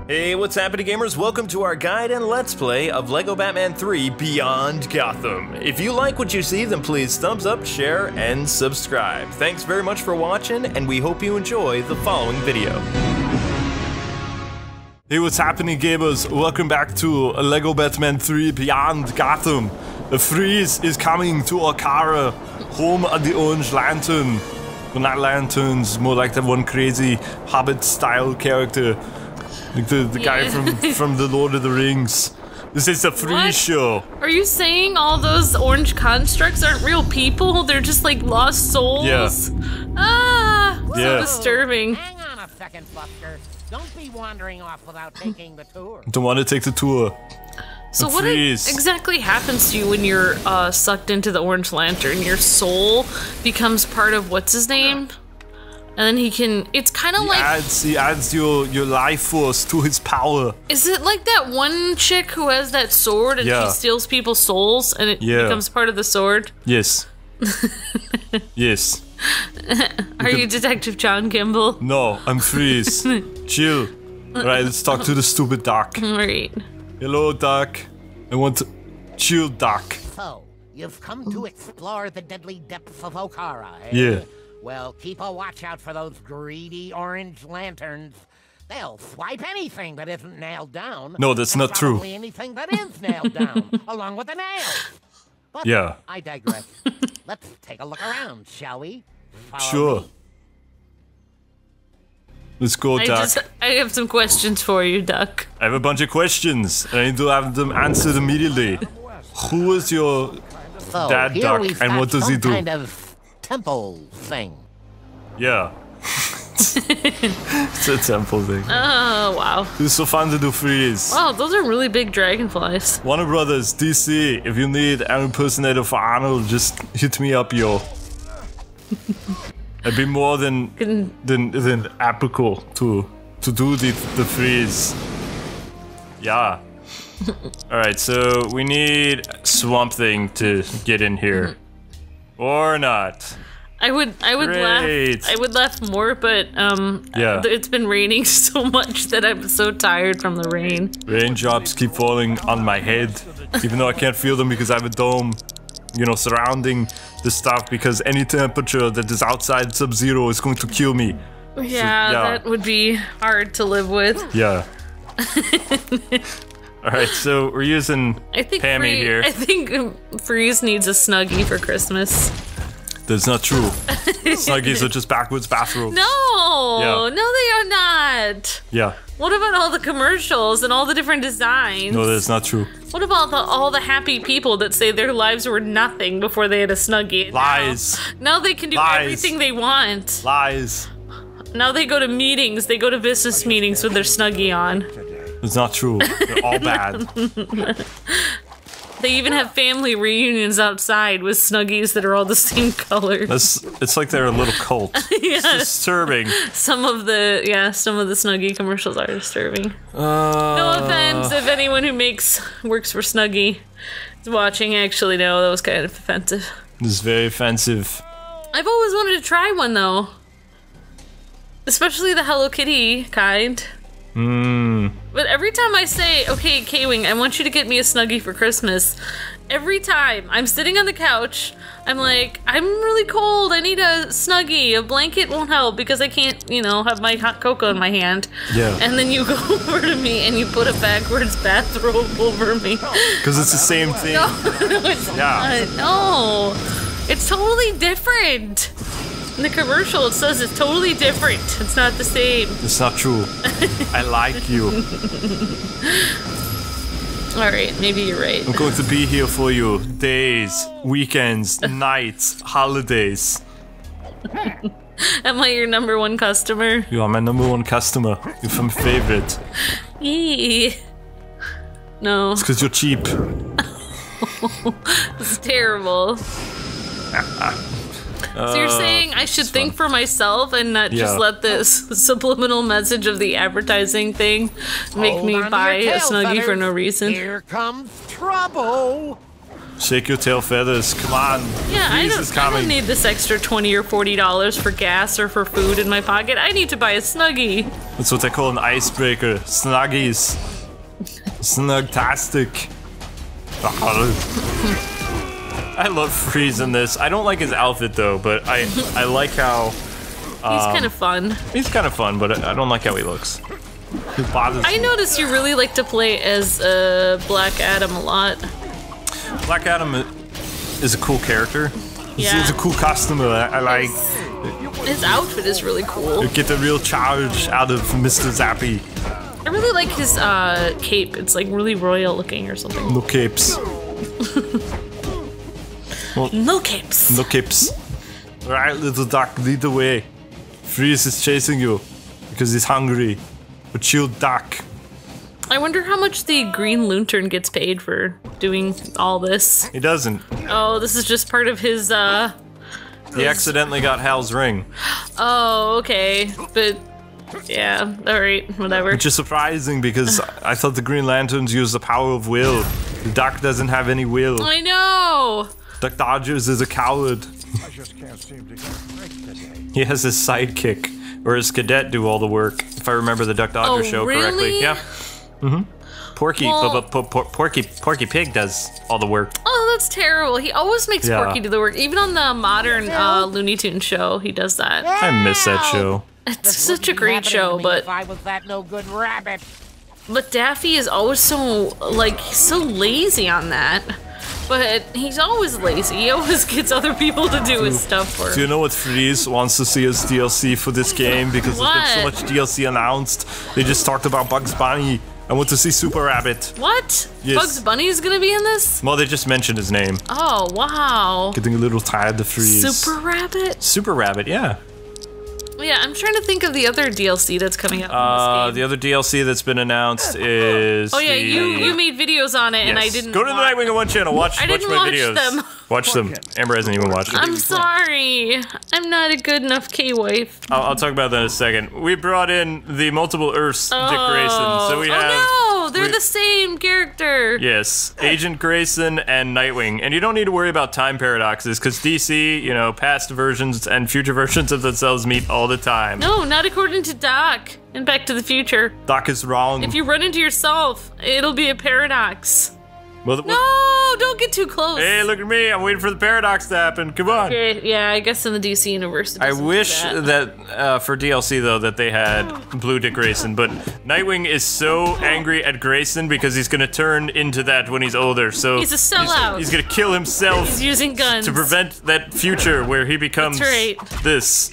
Hey, what's happening, gamers? Welcome to our guide and let's play of LEGO Batman 3 Beyond Gotham. If you like what you see, then please thumbs up, share, and subscribe. Thanks very much for watching, and we hope you enjoy the following video. Hey, what's happening, gamers? Welcome back to LEGO Batman 3 Beyond Gotham. The freeze is coming to Okaara, home of the Orange Lantern. Well, not lanterns, more like that one crazy Hobbit-style character. Like the guy from the Lord of the Rings. This is a free show. Are you saying all those orange constructs aren't real people? They're just like lost souls? Yeah. Ah, so disturbing. Hang on a second, Buster. Don't be wandering off without taking the tour. Don't want to take the tour. So what exactly happens to you when you're sucked into the Orange Lantern? Your soul becomes part of what's his name? And then he can, it's kind of like... He adds your life force to his power. Is it like that one chick who has that sword and she steals people's souls and it becomes part of the sword? Yes. Yes. Are you Detective John Kimball? No, I'm Freeze. Chill. Alright, let's talk to the stupid Doc. Alright. Hello, Doc. I want to... Chill, Doc. So, you've come to explore the deadly depths of Okaara, eh? Yeah. Well, keep a watch out for those greedy orange lanterns. They'll swipe anything that isn't nailed down. No, that's not true. Probably anything that is nailed down, along with the nails. But yeah. I digress. Let's take a look around, shall we? Sure. Me. Let's go, Doc. I have some questions for you, Duck. I have a bunch of questions, and I need to have them answered immediately. Who is your dad, Doc, and what does he do? Kind of temple thing. Yeah. It's a temple thing. Oh, wow. It's so fun to do freeze. Wow, those are really big dragonflies. Warner Brothers, DC, if you need an impersonator for Arnold, just hit me up, yo. I'd be more than apical to do the freeze. Yeah. Alright, so we need Swamp Thing to get in here. Or not. I would laugh more, but it's been raining so much that I'm so tired from the rain. Raindrops keep falling on my head, even though I can't feel them because I have a dome, you know, surrounding the stuff, because any temperature that is outside Sub-Zero is going to kill me. Yeah, that would be hard to live with. Yeah. Alright, so we're using Pammy here. I think Freeze needs a Snuggie for Christmas. That's not true. Snuggies are just backwards bathrobe. No! No, they are not! Yeah. What about all the commercials and all the different designs? No, that's not true. What about all the happy people that say their lives were nothing before they had a Snuggie? Lies. Now they can do everything they want. Lies. Now they go to meetings, they go to business meetings with their Snuggie on. It's not true. They're all bad. They even have family reunions outside with Snuggies that are all the same color. It's like they're a little cult. It's disturbing. Some of the Snuggie commercials are disturbing. No offense if anyone who works for Snuggie is watching. Actually, no, that was kind of offensive. It's very offensive. I've always wanted to try one though, especially the Hello Kitty kind. But every time I say, okay, Kwing, I want you to get me a Snuggie for Christmas, every time I'm sitting on the couch, I'm like, I'm really cold, I need a Snuggie, a blanket won't help because I can't, you know, have my hot cocoa in my hand. Yeah. And then you go over to me and you put a backwards bathrobe over me. Because it's the same thing. No, it's not. No, it's totally different. In the commercial, it says it's totally different. It's not the same. It's not true. I like you. Alright, maybe you're right. I'm going to be here for you. Days, weekends, nights, holidays. Am I your -- customer? You are my #1 customer. You're my favorite. Eee. No. It's because you're cheap. It's terrible. So you're saying I should think for myself and not just let this subliminal message of the advertising thing make me buy a Snuggie for no reason? Here comes trouble. Shake your tail feathers. Come on. Yeah, I don't need this extra $20 or $40 for gas or for food in my pocket. I need to buy a Snuggie. That's what they call an icebreaker. Snuggies. Snugtastic. I love Freeze in this. I don't like his outfit though, but I like how he's kind of fun. He's kind of fun, but I don't like how he looks. I noticed you really like to play as Black Adam a lot. Black Adam is a cool character. Yeah. He's a cool customer. I like. His outfit is really cool. You get the real charge out of Mr. Zappy. I really like his cape. It's like really royal looking or something. No capes. Well, no capes. No capes. Alright, little duck, lead the way. Freeze is chasing you because he's hungry. But chill, duck. I wonder how much the Green Lantern gets paid for doing all this. He doesn't. Oh, this is just part of his, He accidentally got Hal's ring. Oh, okay. But, yeah, alright, whatever. Which is surprising because I thought the Green Lanterns use the power of will. The Duck doesn't have any will. I know! Duck Dodgers is a coward. I just can't seem to get right today. He has his sidekick, or his cadet do all the work, if I remember the Duck Dodger show correctly. Yeah. Porky, Porky Pig does all the work. Oh, that's terrible. He always makes Porky do the work. Even on the modern Looney Tunes show, he does that. I miss that show. It's such a great show, but if I was that no good rabbit. But Daffy is always so he's so lazy on that. But he's always lazy. He always gets other people to do his stuff for him. Do you know what Freeze wants to see as DLC for this game? Because there's been so much DLC announced. They just talked about Bugs Bunny. I want to see Super Rabbit. What? Yes. Bugs Bunny is gonna be in this? Well, they just mentioned his name. Oh, wow. Getting a little tired of Freeze. Super Rabbit? Super Rabbit, yeah. Yeah, I'm trying to think of the other DLC that's coming out. The other DLC that's been announced is. Oh yeah, you made videos on it, and I didn't. Go to the Nightwing and One channel. Watch my videos. Them. Watch them. Amber hasn't even watched them. I'm sorry. I'm not a good enough K-wife. I'll talk about that in a second. We brought in the multiple Earths Dick Grayson. So we have. Oh no, they're the same character. Yes, Agent Grayson and Nightwing, and you don't need to worry about time paradoxes because DC, you know, past versions and future versions of themselves meet all the time. No, not according to Doc in Back to the Future. Doc is wrong. If you run into yourself, it'll be a paradox. Well, no, don't get too close. Hey, look at me. I'm waiting for the paradox to happen. Come on. Okay, yeah, I guess in the DC universe. I wish that for DLC, though, that they had Blue Dick Grayson, but Nightwing is so angry at Grayson because he's going to turn into that when he's older. So he's a sellout. He's going to kill himself. He's using guns. To prevent that future where he becomes this.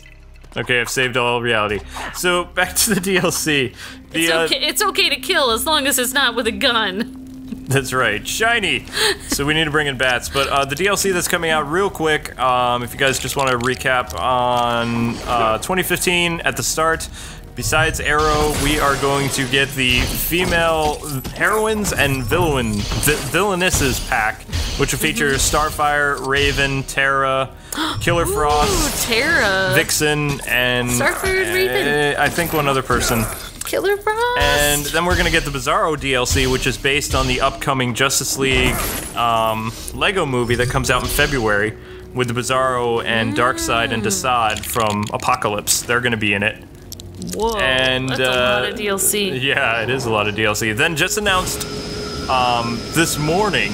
Okay, I've saved all reality. So, back to the DLC. It's okay to kill as long as it's not with a gun. That's right, shiny. So we need to bring in bats, but the DLC that's coming out real quick. If you guys just want to recap on 2015 at the start. Besides Arrow, we are going to get the female heroines and villainesses pack, which will feature Starfire, Raven, Terra, Killer Frost, Terra, Vixen, and Starfire and Raven. I think one other person. Killer Frost. And then we're gonna get the Bizarro DLC, which is based on the upcoming Justice League Lego movie that comes out in February with the Bizarro and Darkseid and Desaad from Apocalypse. They're gonna be in it. Whoa, and, that's a lot of DLC. Yeah, it is a lot of DLC. Then just announced this morning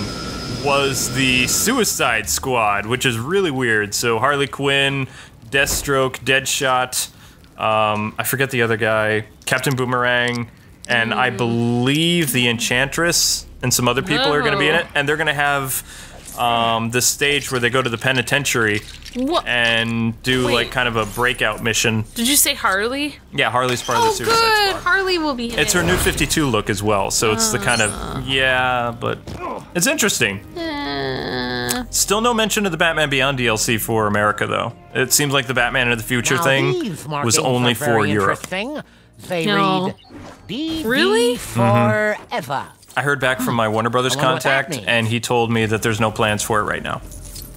was the Suicide Squad, which is really weird. So Harley Quinn, Deathstroke, Deadshot, I forget the other guy, Captain Boomerang, and I believe the Enchantress and some other people are going to be in it. And they're going to have this stage where they go to the penitentiary and do like kind of a breakout mission. Did you say Harley? Yeah, Harley's part of the Suicide Squad. Harley will be in it. It's her new 52 look as well, so it's the kind of, but it's interesting. Still no mention of the Batman Beyond DLC for America, though. It seems like the Batman of the Future thing was only for Europe. They read really? Forever. I heard back from my Warner Brothers contact, and he told me that there's no plans for it right now.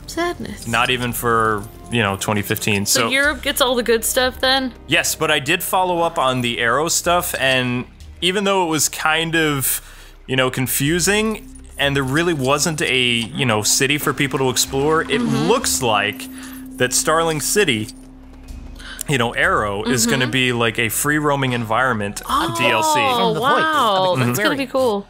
Sadness. Not even for, 2015. So Europe gets all the good stuff then? Yes, but I did follow up on the Arrow stuff, and even though it was kind of, confusing, and there really wasn't a, you know, city for people to explore. It looks like that Starling City, you know, Arrow, is going to be like a free roaming environment DLC. Oh, wow. Voice of That's the going to be cool.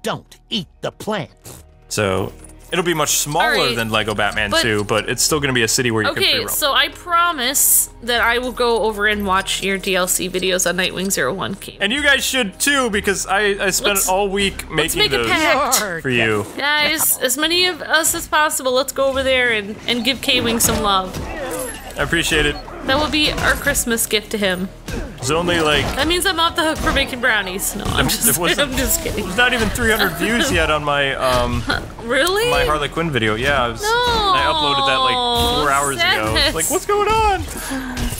Don't eat the plants. So it'll be much smaller than Lego Batman 2, but it's still going to be a city where you can free roam. Okay, so I promise that I will go over and watch your DLC videos on Nightwing 01 King. And you guys should too, because I spent all week making those for you. Guys, as many of us as possible, let's go over there and give Kwing some love. I appreciate it. That will be our Christmas gift to him. It's only like... That means I'm off the hook for making brownies. No, I'm just kidding. There's not even 300 views yet on my really? my Harley Quinn video. Yeah, I uploaded that like 4 hours ago. It's like, what's going on?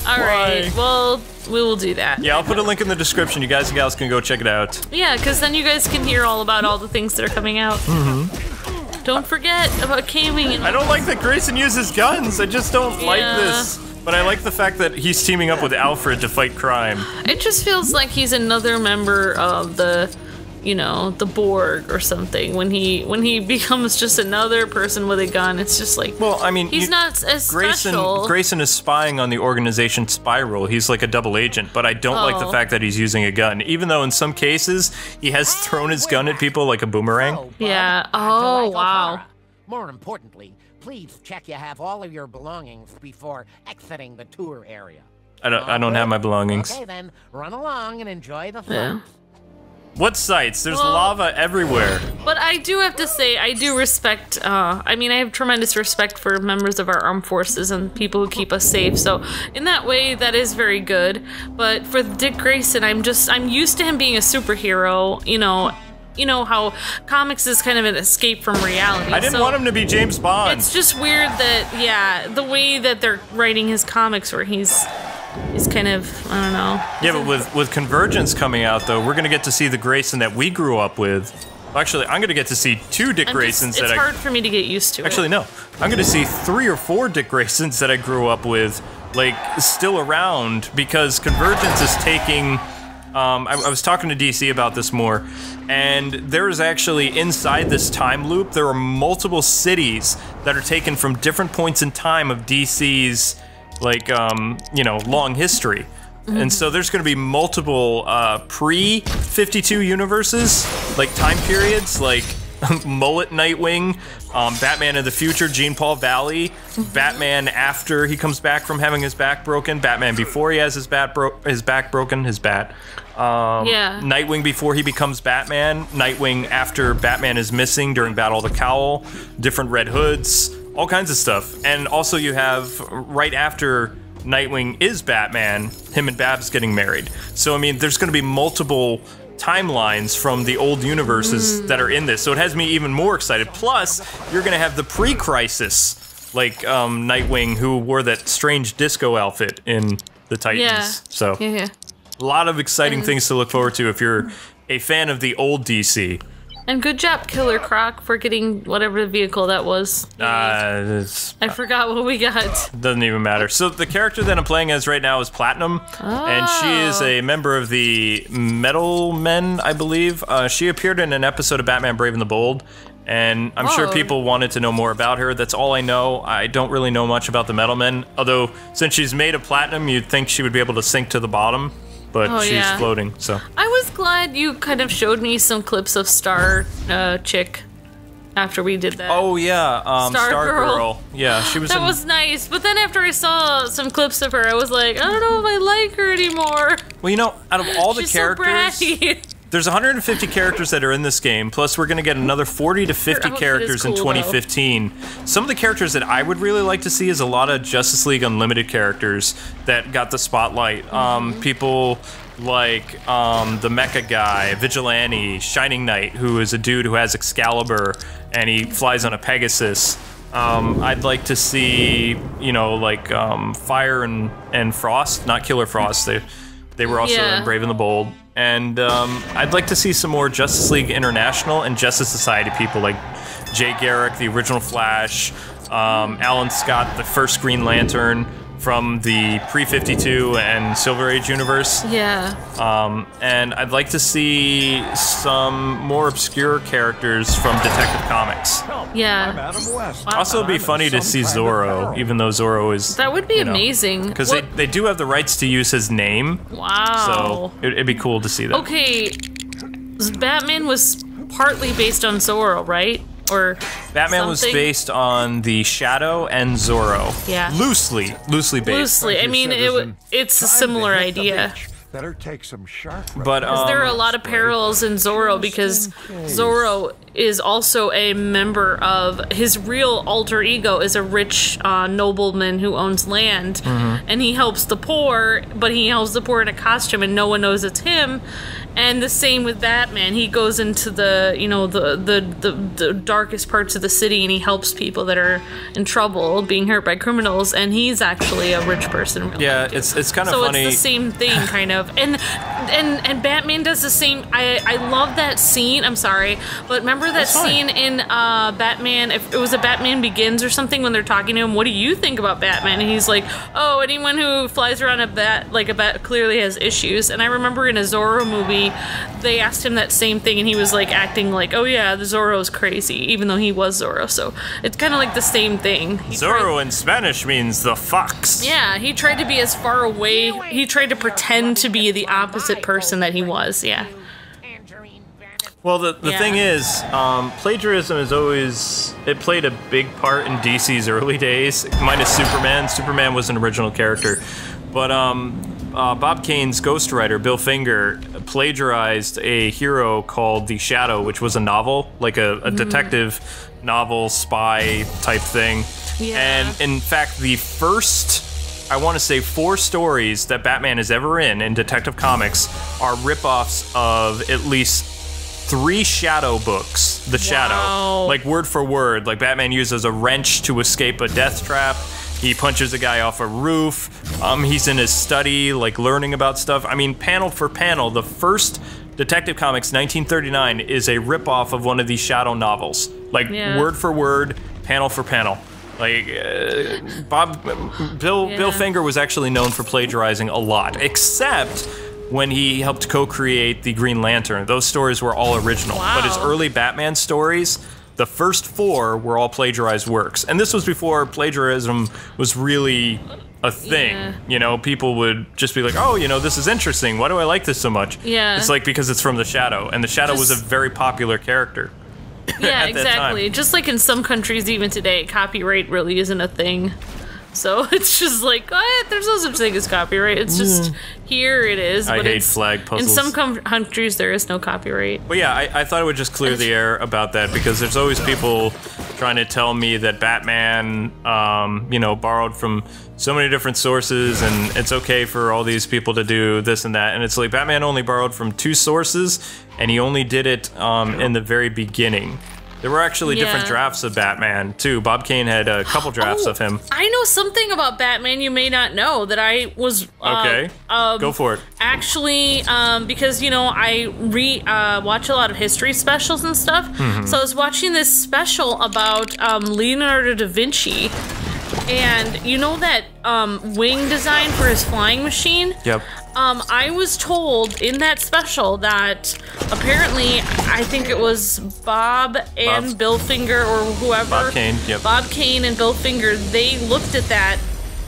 All right, well, we will do that. Yeah, I'll put a link in the description. You guys and gals can go check it out. Yeah, because then you guys can hear all about all the things that are coming out. Don't forget about Kwing. And I don't like that Grayson uses guns. I just don't like this. But I like the fact that he's teaming up with Alfred to fight crime. It just feels like he's another member of the, you know, the Borg or something. When he becomes just another person with a gun, it's just like, well, I mean, he's not as special. Grayson is spying on the organization Spiral. He's like a double agent, but I don't like the fact that he's using a gun. Even though in some cases he has thrown his gun at people like a boomerang. Yeah. Oh, wow. More importantly, please check you have all of your belongings before exiting the tour area. I don't have my belongings. Okay, then run along and enjoy the fun. Yeah. What sights? There's lava everywhere. But I do have to say, I do respect, I mean, I have tremendous respect for members of our armed forces and people who keep us safe, so in that way, that is very good. But for Dick Grayson, I'm used to him being a superhero, you know how comics is kind of an escape from reality. I didn't want him to be James Bond. It's just weird that, yeah, the way that they're writing his comics where he's kind of, I don't know. Yeah, but with Convergence coming out, though, we're going to get to see the Grayson that we grew up with. Actually, I'm going to get to see 2 Dick Graysons it's hard for me to get used to. Actually, no. I'm going to see 3 or 4 Dick Graysons that I grew up with, like, still around, because Convergence is taking... I was talking to DC about this more, and there is actually, inside this time loop, there are multiple cities that are taken from different points in time of DC's, like, you know, long history. And so there's going to be multiple pre-52 universes, like time periods, like Mullet Nightwing, Batman in the future, Jean Paul Valley, Batman after he comes back from having his back broken, Batman before he has his back broken, Nightwing before he becomes Batman, Nightwing after Batman is missing during Battle of the Cowl, different Red Hoods, all kinds of stuff. And also you have, right after Nightwing is Batman, him and Babs getting married. So, I mean, there's going to be multiple timelines from the old universes that are in this, so it has me even more excited. Plus, you're going to have the pre-Crisis, like Nightwing, who wore that strange disco outfit in the Titans. Yeah. So, a lot of exciting things to look forward to if you're a fan of the old DC. And good job, Killer Croc, for getting whatever vehicle that was. I forgot what we got. Doesn't even matter. So the character that I'm playing as right now is Platinum, and she is a member of the Metal Men, I believe. She appeared in an episode of Batman Brave and the Bold, and I'm sure people wanted to know more about her. That's all I know. I don't really know much about the Metal Men, although since she's made of platinum, you'd think she would be able to sink to the bottom. But she's floating, so. I was glad you kind of showed me some clips of Star Chick after we did that. Oh, yeah, Star Girl. Yeah, she was That was nice, but then after I saw some clips of her, I was like, I don't know if I like her anymore. Well, you know, out of all the She's characters... so bratty. There's 150 characters that are in this game, plus we're going to get another 40 to 50 characters in 2015. Though. Some of the characters that I would really like to see is a lot of Justice League Unlimited characters that got the spotlight. People like the Mecha guy, Vigilante, Shining Knight, who is a dude who has Excalibur, and he flies on a Pegasus. I'd like to see, you know, like Fire and Frost, not Killer Frost. They were also in Brave and the Bold. And I'd like to see some more Justice League International and Justice Society people like Jay Garrick, the original Flash, Alan Scott, the first Green Lantern, from the pre-52 and Silver Age universe. Yeah. And I'd like to see some more obscure characters from Detective Comics. Yeah. I'm Adam West. Also, it'd be funny to see Zorro, even though Zorro is... That would be amazing. Because they do have the rights to use his name. Wow. So it'd be cool to see that. Okay, Batman was partly based on Zorro, right? Or Batman was based on the Shadow and Zorro. Yeah. Loosely based. Loosely. I mean, it's a similar idea. Better take some sharp. But there are a lot of parallels in Zorro because Zorro is also a member of his real alter ego is a rich nobleman who owns land, and he helps the poor, but he helps the poor in a costume, and no one knows it's him. And the same with Batman. He goes into the the darkest parts of the city and he helps people that are in trouble, being hurt by criminals. And he's actually a rich person. Yeah, it's kind of funny. So it's the same thing, kind of. And Batman does the same. I love that scene. I'm sorry, but remember that scene in Batman? If it was a Batman Begins or something, when they're talking to him, what do you think about Batman? And he's like, oh, anyone who flies around a bat clearly has issues. And I remember in a Zorro movie, they asked him that same thing, and he was like acting like, oh yeah, the Zorro's crazy, even though he was Zorro. So it's kind of like the same thing. Zorro in Spanish means the fox. Yeah, he tried to be as far away. He tried to pretend to be the opposite person that he was. Yeah. Well, the thing is, plagiarism is always, it played a big part in DC's early days, minus Superman. Superman was an original character. But Bob Kane's ghostwriter, Bill Finger, plagiarized a hero called The Shadow, which was a novel, like a detective novel, spy type thing. Yeah. And in fact, the first, I want to say 4 stories that Batman is ever in Detective Comics are ripoffs of at least 3 Shadow books. The Shadow, like word for word. Like Batman uses a wrench to escape a death trap. He punches a guy off a roof. He's in his study, like learning about stuff. I mean, panel for panel, the first Detective Comics 1939 is a ripoff of one of these Shadow novels. Like word for word, panel for panel. Like Bill Finger was actually known for plagiarizing a lot, except when he helped co-create the Green Lantern. Those stories were all original. But his early Batman stories, the first 4 were all plagiarized works. And this was before plagiarism was really a thing. Yeah. You know, people would just be like, oh, you know, this is interesting. Why do I like this so much? Yeah. It's like because it's from The Shadow. And The Shadow was a very popular character. Yeah, at that time. exactly. Just like in some countries even today, copyright really isn't a thing. So it's just like, what? There's no such thing as copyright. It's just, here it is. I but hate flag puzzles. In some countries, there is no copyright. But yeah, I thought it would just clear the air about that, because there's always people trying to tell me that Batman, you know, borrowed from so many different sources, and it's okay for all these people to do this and that. And it's like, Batman only borrowed from 2 sources, and he only did it in the very beginning. There were actually different drafts of Batman, too. Bob Kane had a couple drafts of him. I know something about Batman you may not know that I was... okay, go for it. Actually, because, you know, I watch a lot of history specials and stuff. So I was watching this special about Leonardo da Vinci. And you know that wing design for his flying machine? Yep. I was told in that special that apparently, I think it was Bob and Bill Finger or whoever. Bob Kane, yep. Bob Kane and Bill Finger, they looked at that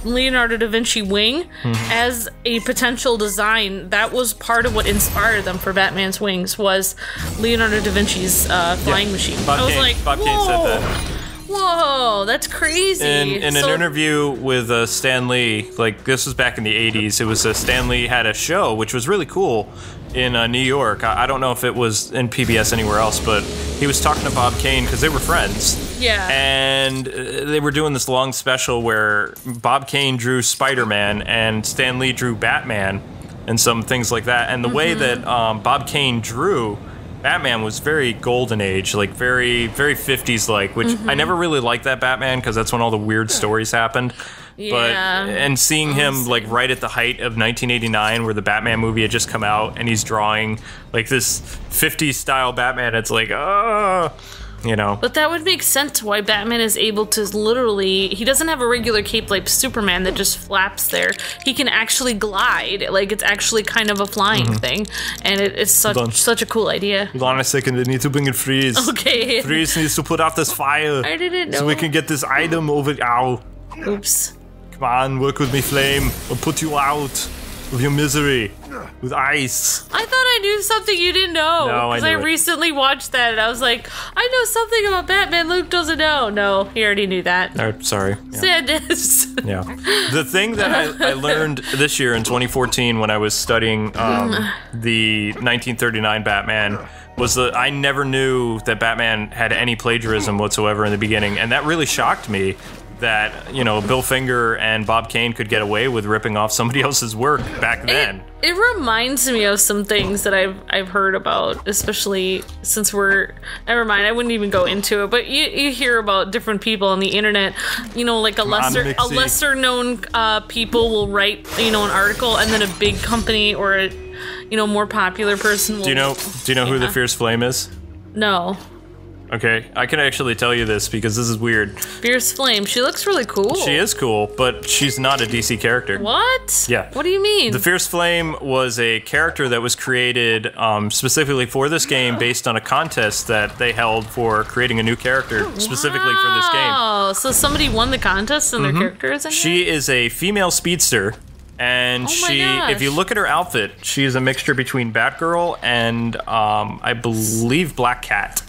Leonardo da Vinci wing as a potential design. That was part of what inspired them for Batman's wings, was Leonardo da Vinci's flying machine. Bob Kane said that. Whoa, that's crazy. In an interview with Stan Lee, like this was back in the 80s, it was Stan Lee had a show, which was really cool, in New York. I don't know if it was in PBS anywhere else, but he was talking to Bob Kane, because they were friends. Yeah. And they were doing this long special where Bob Kane drew Spider-Man and Stan Lee drew Batman and some things like that. And the way that Bob Kane drew Batman was very golden age, like very, very 50s like, which I never really liked that Batman, because that's when all the weird stories happened. Yeah. And seeing him like right at the height of 1989, where the Batman movie had just come out, and he's drawing like this 50s style Batman, it's like, you know. But that would make sense why Batman is able to literally... He doesn't have a regular cape like Superman that just flaps there. He can actually glide. Like, it's actually kind of a flying thing. And it's such a cool idea. Hold on a second, I need to bring in Freeze. Okay. Freeze needs to put out this fire. I didn't know. So we can get this item over... Ow. Oops. Come on, work with me, Flame. I'll put you out of your misery with ice. I thought I knew something you didn't know. No, I knew I it. recently watched that and I was like, I know something about Batman Luke doesn't know. No, he already knew that. Oh, sorry. Yeah. Sadness. Yeah. The thing that I learned this year in 2014 when I was studying the 1939 Batman was that I never knew that Batman had any plagiarism whatsoever in the beginning, and that really shocked me. That, you know, Bill Finger and Bob Kane could get away with ripping off somebody else's work back then. It reminds me of some things that I've heard about, especially since we're... Never mind, I wouldn't even go into it, but you hear about different people on the internet, you know, like a lesser known people will write, you know, an article, and then a big company or a, you know, more popular person will... Do you know who the Fierce Flame is? No. Okay, I can actually tell you this because this is weird. Fierce Flame, she looks really cool. She is cool, but she's not a DC character. What? Yeah. What do you mean? The Fierce Flame was a character that was created specifically for this game based on a contest that they held for creating a new character specifically for this game. Oh, so somebody won the contest and their characters in She is a female speedster. And if you look at her outfit, she is a mixture between Batgirl and I believe Black Cat.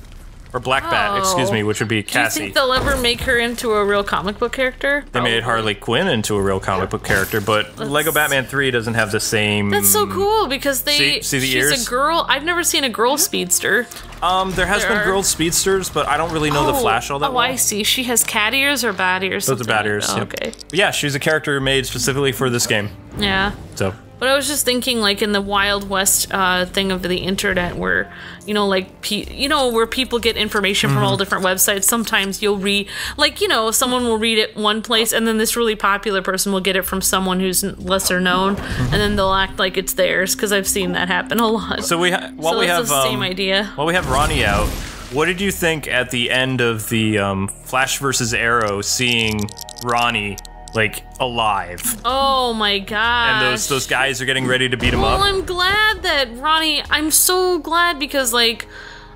Or Black Bat, excuse me, which would be Cassie. Do you think they'll ever make her into a real comic book character? They made Harley Quinn into a real comic book character, but Lego Batman 3 doesn't have the same... That's so cool, because see the she's ears? a girl. I've never seen a girl speedster. There has been girl speedsters, but I don't really know the Flash all that well. Oh, I see. She has cat ears or bat ears? Those are bat ears, Oh, yeah. okay. But yeah, she's a character made specifically for this game. Yeah. So... But I was just thinking, like, in the Wild West thing of the internet where, you know, like, where people get information from all different websites, sometimes you'll read, like, you know, someone will read it one place, and then this really popular person will get it from someone who's lesser known, and then they'll act like it's theirs, because I've seen that happen a lot. So while we have the same idea. While we have Ronnie out, what did you think at the end of the Flash versus Arrow, seeing Ronnie like alive? Oh my god! And those guys are getting ready to beat him up. Well, I'm glad that Ronnie. I'm so glad because, like,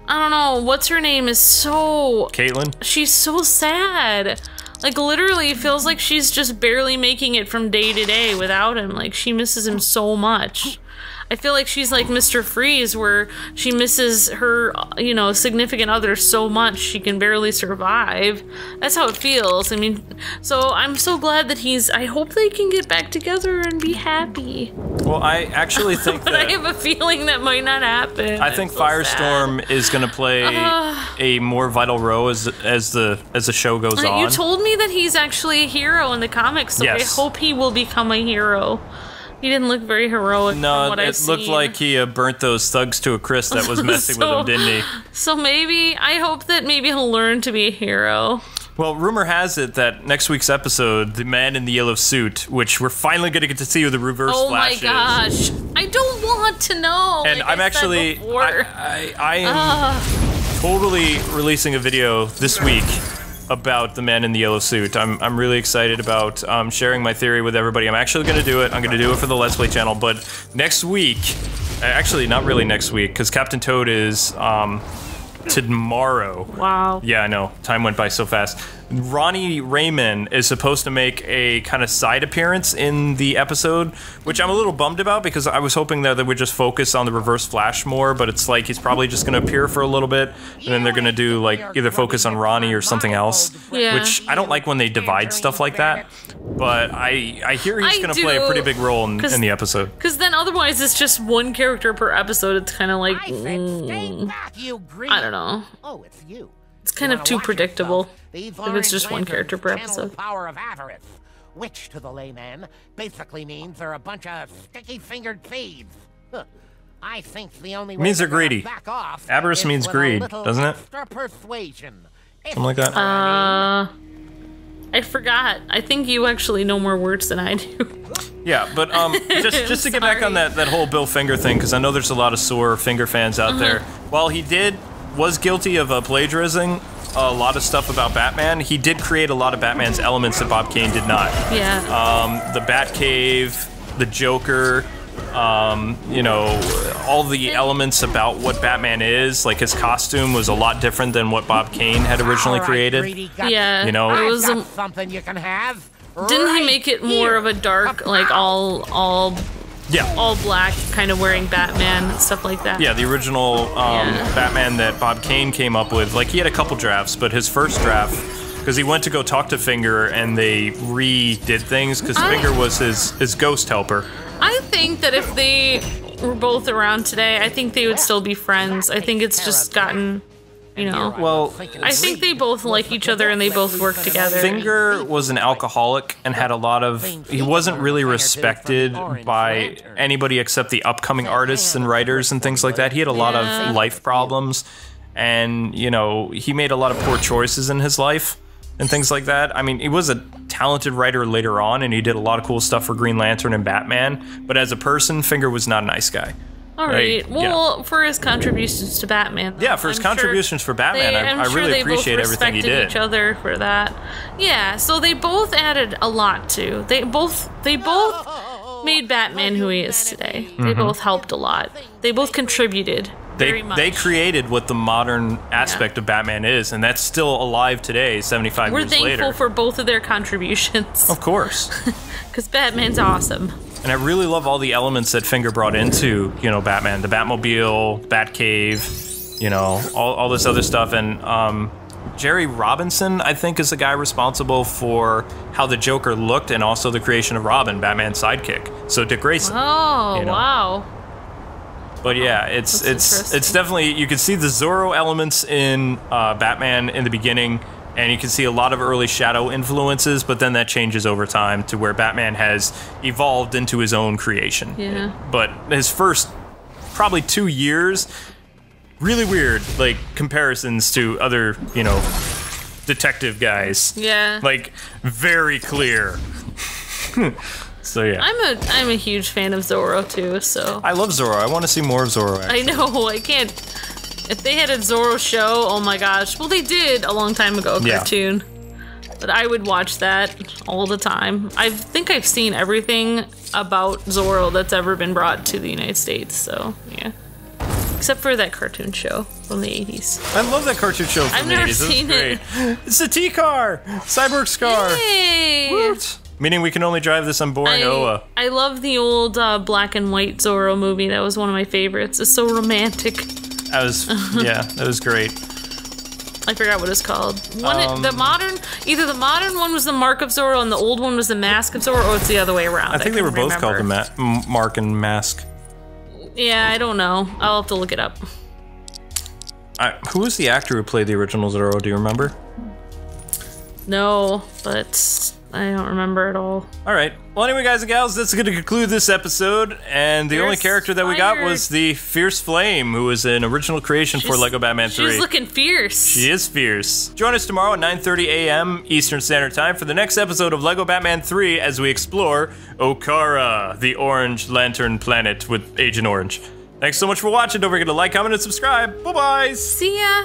I don't know, what's her name is so... Caitlin? She's so sad. Like, literally, it feels like she's just barely making it from day to day without him. Like, she misses him so much. I feel like she's like Mr. Freeze, where she misses her, you know, significant other so much she can barely survive. That's how it feels. I mean, so I'm so glad that I hope they can get back together and be happy. Well, I actually think but that... I have a feeling that might not happen. I think Firestorm is going to play a more vital role as the show goes on. You told me that he's actually a hero in the comics, so yes. I hope he will become a hero. He didn't look very heroic from what I've seen. It looked like he burnt those thugs to a crisp that was messing with him, didn't he? So maybe, I hope that maybe he'll learn to be a hero. Well, rumor has it that next week's episode, the man in the yellow suit, which we're finally going to get to see who the Reverse Flash is. Oh my gosh. I don't want to know. And like I'm actually, I am totally releasing a video this week about the man in the yellow suit. I'm really excited about sharing my theory with everybody. I'm actually going to do it. I'm going to do it for the Let's Play channel, but next week, actually not really next week, because Captain Toad is tomorrow. Wow. Yeah, I know. Time went by so fast. Ronnie Raymond is supposed to make a kind of side appearance in the episode, which I'm a little bummed about because I was hoping that they would just focus on the Reverse Flash more, but it's like he's probably just going to appear for a little bit, and then they're going to do like either focus on Ronnie or something else, yeah. Which I don't like when they divide stuff like that, but I hear he's going to play a pretty big role in the episode. Because then otherwise it's just one character per episode. It's kind of like, I don't know. Oh, it's you. It's kind of too predictable if it's just one character per episode. Power of avarice, which to the layman basically means they're a bunch of sticky-fingered thieves. I think the only way means they're greedy. Back off avarice means greed, doesn't it? Persuasion. Something like that. I forgot. I think you actually know more words than I do. Yeah, but just to get back on that whole Bill Finger thing, because I know there's a lot of sore Finger fans out there. While he did was guilty of plagiarizing a lot of stuff about Batman. He did create a lot of Batman's elements that Bob Kane did not. Yeah. The Batcave, the Joker, you know, all the elements about what Batman is. Like, his costume was a lot different than what Bob Kane had originally created. Yeah. You know, it was something you can have. Didn't he make it more of a dark, like all black, kind of wearing Batman and stuff like that? Yeah, the original Batman that Bob Kane came up with, like, he had a couple drafts, but his first draft, because he went to go talk to Finger and they redid things, because Finger was his ghost helper. I think that if they were both around today, I think they would still be friends. I think it's just gotten, you know. Well, I think they both like each other and they both work together. Finger was an alcoholic and had a lot of... He wasn't really respected by anybody except the upcoming artists and writers and things like that. He had a lot of life problems, and, you know, he made a lot of poor choices in his life and things like that. I mean, he was a talented writer later on, and he did a lot of cool stuff for Green Lantern and Batman, but as a person, Finger was not a nice guy. All right. Well, for his contributions to Batman. Yeah, for his contributions for Batman, I really appreciate everything he did. They both respected each other for that. Yeah, so they both added a lot too. They both made Batman who he is today. They both helped a lot. They both contributed very much. They created what the modern aspect of Batman is, and that's still alive today, 75 years later. We're thankful for both of their contributions. Of course. Because Batman's awesome. And I really love all the elements that Finger brought into, you know, Batman. The Batmobile, Batcave, you know, all this other stuff. And Jerry Robinson, I think, is the guy responsible for how the Joker looked and also the creation of Robin, Batman's sidekick. So Dick Grayson. Oh, you know. Wow. But yeah, it's definitely, you can see the Zorro elements in Batman in the beginning, and you can see a lot of early Shadow influences, but then that changes over time to where Batman has evolved into his own creation. Yeah. But his first probably 2 years, really weird, like, comparisons to other, you know, detective guys. Yeah. Like, very clear. So yeah. I'm a huge fan of Zorro too, so. I love Zorro. I want to see more of Zorro, actually. I know, I can't. If they had a Zorro show, oh my gosh. Well, they did a long time ago, a cartoon. But I would watch that all the time. I think I've seen everything about Zorro that's ever been brought to the United States, so yeah. Except for that cartoon show from the 80s. I love that cartoon show from the 80s. I've never seen it. It's a T-car! Cyborg's car! Yay! Woot. Meaning we can only drive this on boring Oa. I love the old black and white Zorro movie. That was one of my favorites. It's so romantic. Yeah, that was great. I forgot what it's called. The modern one was the Mark of Zorro, and the old one was the Mask of Zorro, or it's the other way around. I think they were both called the Mark and Mask. Yeah, I don't know. I'll have to look it up. Who was the actor who played the original Zorro? Do you remember? No, but I don't remember at all. All right. Well, anyway, guys and gals, that's going to conclude this episode. And the only character that we got was the Fierce Flame, who was an original creation for Lego Batman 3. She's looking fierce. She is fierce. Join us tomorrow at 9:30 a.m. Eastern Standard Time for the next episode of Lego Batman 3 as we explore Okaara, the Orange Lantern Planet with Agent Orange. Thanks so much for watching. Don't forget to like, comment, and subscribe. Bye-bye. See ya.